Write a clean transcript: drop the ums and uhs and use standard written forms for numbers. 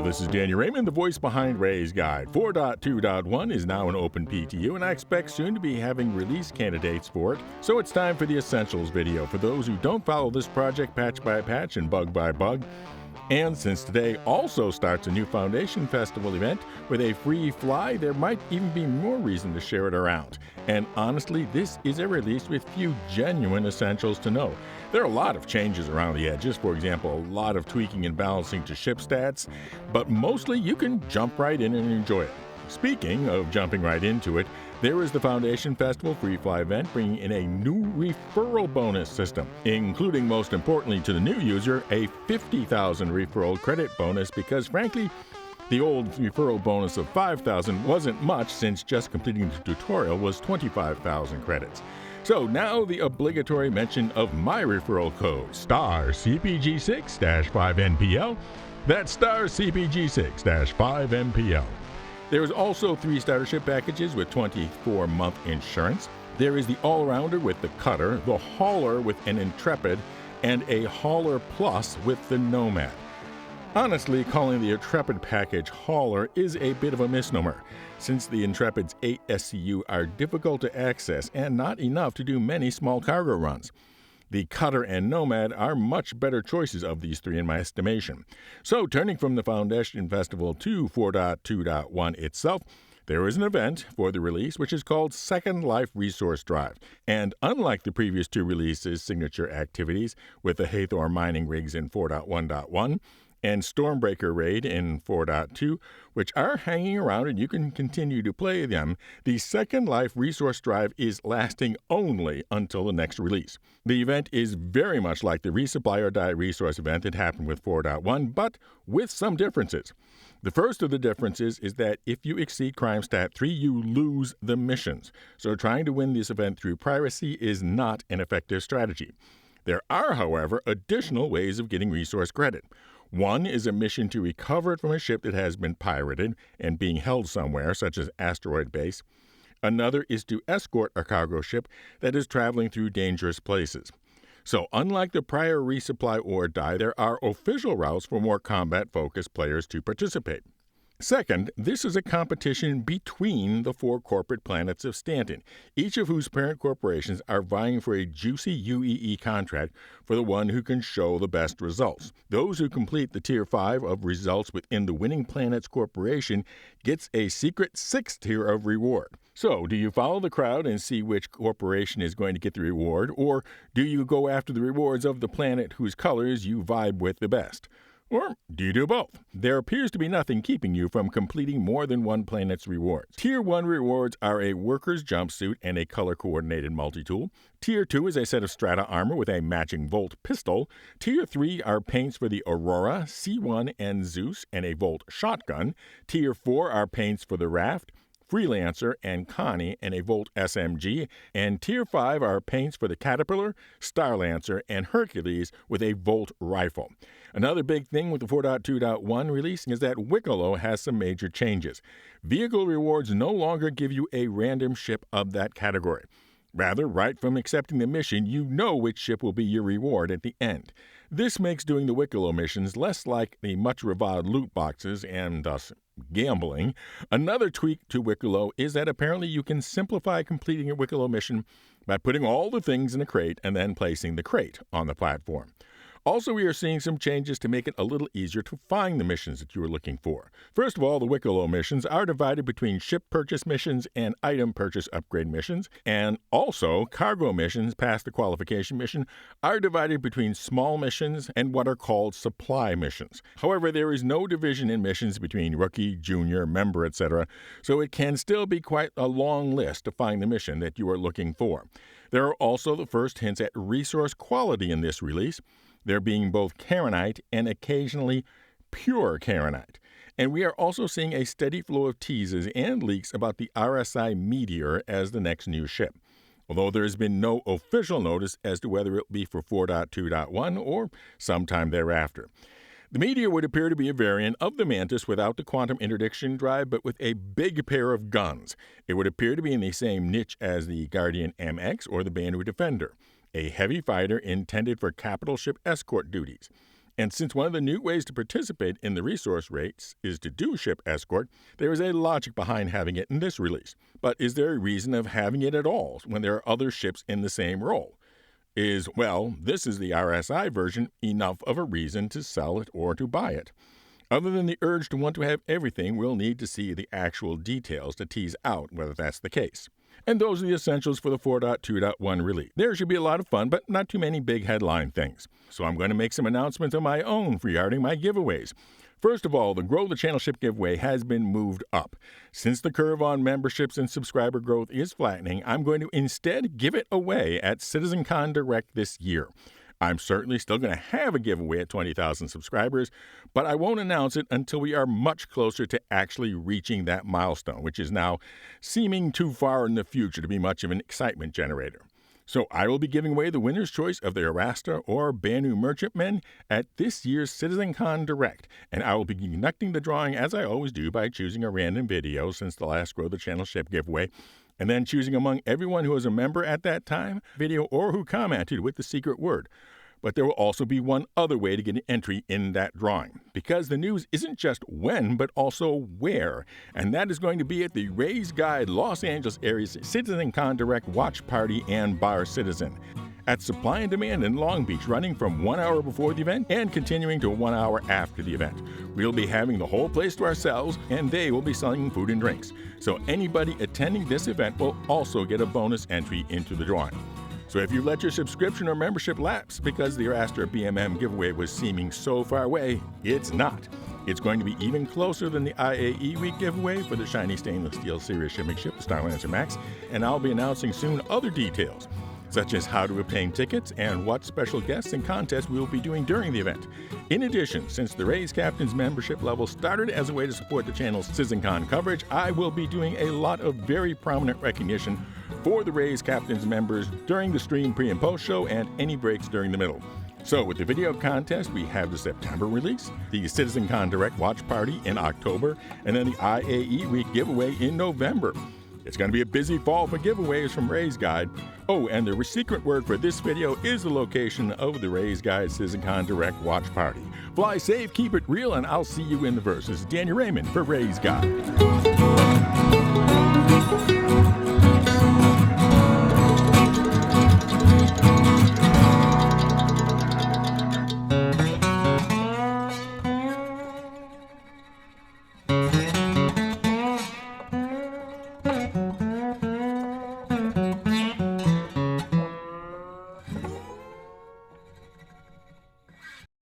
this is Danny Raymond, the voice behind Ray's Guide. 4.2.1 is now an open PTU, and I expect soon to be having release candidates for it. So it's time for the Essentials video for those who don't follow this project patch by patch and bug by bug. And since today also starts a new Foundation Festival event with a free fly, there might even be more reason to share it around. And honestly, this is a release with few genuine essentials to know. There are a lot of changes around the edges, for example, a lot of tweaking and balancing to ship stats, but mostly you can jump right in and enjoy it. Speaking of jumping right into it, there is the Foundation Festival Free Fly event bringing in a new referral bonus system, including most importantly to the new user, a 50,000 referral credit bonus because frankly, the old referral bonus of 5,000 wasn't much since just completing the tutorial was 25,000 credits. So now the obligatory mention of my referral code, StarCPG6-5NPL. That's StarCPG6-5NPL. There's also 3 starter ship packages with 24-month insurance. There is the all-rounder with the Cutter, the Hauler with an Intrepid, and a Hauler Plus with the Nomad. Honestly, calling the Intrepid package Hauler is a bit of a misnomer, since the Intrepid's 8 SCU are difficult to access and not enough to do many small cargo runs. The Cutter and Nomad are much better choices of these 3 in my estimation. So, turning from the Foundation Festival to 4.2.1 itself, there is an event for the release which is called Second Life Resource Drive. And unlike the previous 2 releases' signature activities with the Hathor mining rigs in 4.1.1 and Stormbreaker Raid in 4.2, which are hanging around and you can continue to play them, the Second Life Resource Drive is lasting only until the next release. The event is very much like the Resupply or Die resource event that happened with 4.1, but with some differences. The first of the differences is that if you exceed Crime Stat 3, you lose the missions. So trying to win this event through piracy is not an effective strategy. There are, however, additional ways of getting resource credit. One is a mission to recover it from a ship that has been pirated and being held somewhere, such as Asteroid Base. Another is to escort a cargo ship that is traveling through dangerous places. So, unlike the prior Resupply or Die, there are official routes for more combat-focused players to participate. Second, this is a competition between the 4 corporate planets of Stanton, each of whose parent corporations are vying for a juicy UEE contract for the one who can show the best results. Those who complete the Tier 5 of results within the winning planet's corporation gets a secret 6th tier of reward. So, do you follow the crowd and see which corporation is going to get the reward, or do you go after the rewards of the planet whose colors you vibe with the best? Or do you do both? There appears to be nothing keeping you from completing more than one planet's rewards. Tier 1 rewards are a worker's jumpsuit and a color-coordinated multi-tool. Tier 2 is a set of strata armor with a matching Volt pistol. Tier 3 are paints for the Aurora, C1, and Zeus, and a Volt shotgun. Tier 4 are paints for the Raft, Freelancer, and Connie, and a Volt SMG, and Tier 5 are paints for the Caterpillar, Starlancer, and Hercules with a Volt rifle. Another big thing with the 4.2.1 release is that Wikelo has some major changes. Vehicle rewards no longer give you a random ship of that category. Rather, right from accepting the mission, you know which ship will be your reward at the end. This makes doing the Wikelo missions less like the much-reviled loot boxes and thus gambling. Another tweak to Wikelo is that apparently you can simplify completing a Wikelo mission by putting all the things in a crate and then placing the crate on the platform. Also, we are seeing some changes to make it a little easier to find the missions that you are looking for. First of all, the Wikelo missions are divided between ship purchase missions and item purchase upgrade missions, and also cargo missions past the qualification mission are divided between small missions and what are called supply missions. However, there is no division in missions between rookie, junior, member, etc., so it can still be quite a long list to find the mission that you are looking for. There are also the first hints at resource quality in this release, there being both Karenite and occasionally pure Karenite. And we are also seeing a steady flow of teases and leaks about the RSI Meteor as the next new ship, although there has been no official notice as to whether it will be for 4.2.1 or sometime thereafter. The Meteor would appear to be a variant of the Mantis without the quantum interdiction drive, but with a big pair of guns. It would appear to be in the same niche as the Guardian MX or the Banu Defender, a heavy fighter intended for capital ship escort duties. And since one of the new ways to participate in the resource rates is to do ship escort, there is a logic behind having it in this release. But is there a reason of having it at all when there are other ships in the same role? This is the RSI version, enough of a reason to sell it or to buy it? Other than the urge to want to have everything, we'll need to see the actual details to tease out whether that's the case. And those are the essentials for the 4.2.1 release. There should be a lot of fun, but not too many big headline things. So I'm going to make some announcements of my own regarding my giveaways. First of all, the Grow the Channel Ship giveaway has been moved up. Since the curve on memberships and subscriber growth is flattening, I'm going to instead give it away at Citizencon Direct this year. I'm certainly still going to have a giveaway at 20,000 subscribers, but I won't announce it until we are much closer to actually reaching that milestone, which is now seeming too far in the future to be much of an excitement generator. So I will be giving away the winner's choice of the Arasta or Banu Merchantmen at this year's Citizencon Direct, and I will be conducting the drawing as I always do by choosing a random video since the last Grow the Channel Ship giveaway, and then choosing among everyone who was a member at that time, video, or who commented with the secret word. But there will also be one other way to get an entry in that drawing, because the news isn't just when, but also where, and that is going to be at the Raise Guide Los Angeles area's Citizencon Direct Watch Party and BarCitizen at Supply and Demand in Long Beach, running from 1 hour before the event and continuing to 1 hour after the event. We'll be having the whole place to ourselves, and they will be selling food and drinks. So anybody attending this event will also get a bonus entry into the drawing. So if you let your subscription or membership lapse because the Arasta BMM giveaway was seeming so far away, it's not. It's going to be even closer than the IAE Week giveaway for the shiny stainless steel Sirius shipping ship, the Starlancer Max, and I'll be announcing soon other details, such as how to obtain tickets and what special guests and contests we will be doing during the event. In addition, since the Raise Captain's membership level started as a way to support the channel's Citizencon coverage, I will be doing a lot of very prominent recognition for the Raise Captain's members during the stream pre- and post-show and any breaks during the middle. So with the video contest, we have the September release, the Citizencon Direct Watch Party in October, and then the IAE Week giveaway in November. It's going to be a busy fall for giveaways from Raise Guide. Oh, and the secret word for this video is the location of the Raise Guide Citizencon Direct Watch Party. Fly safe, keep it real, and I'll see you in the verse. This is Danny Raymond for Raise Guide.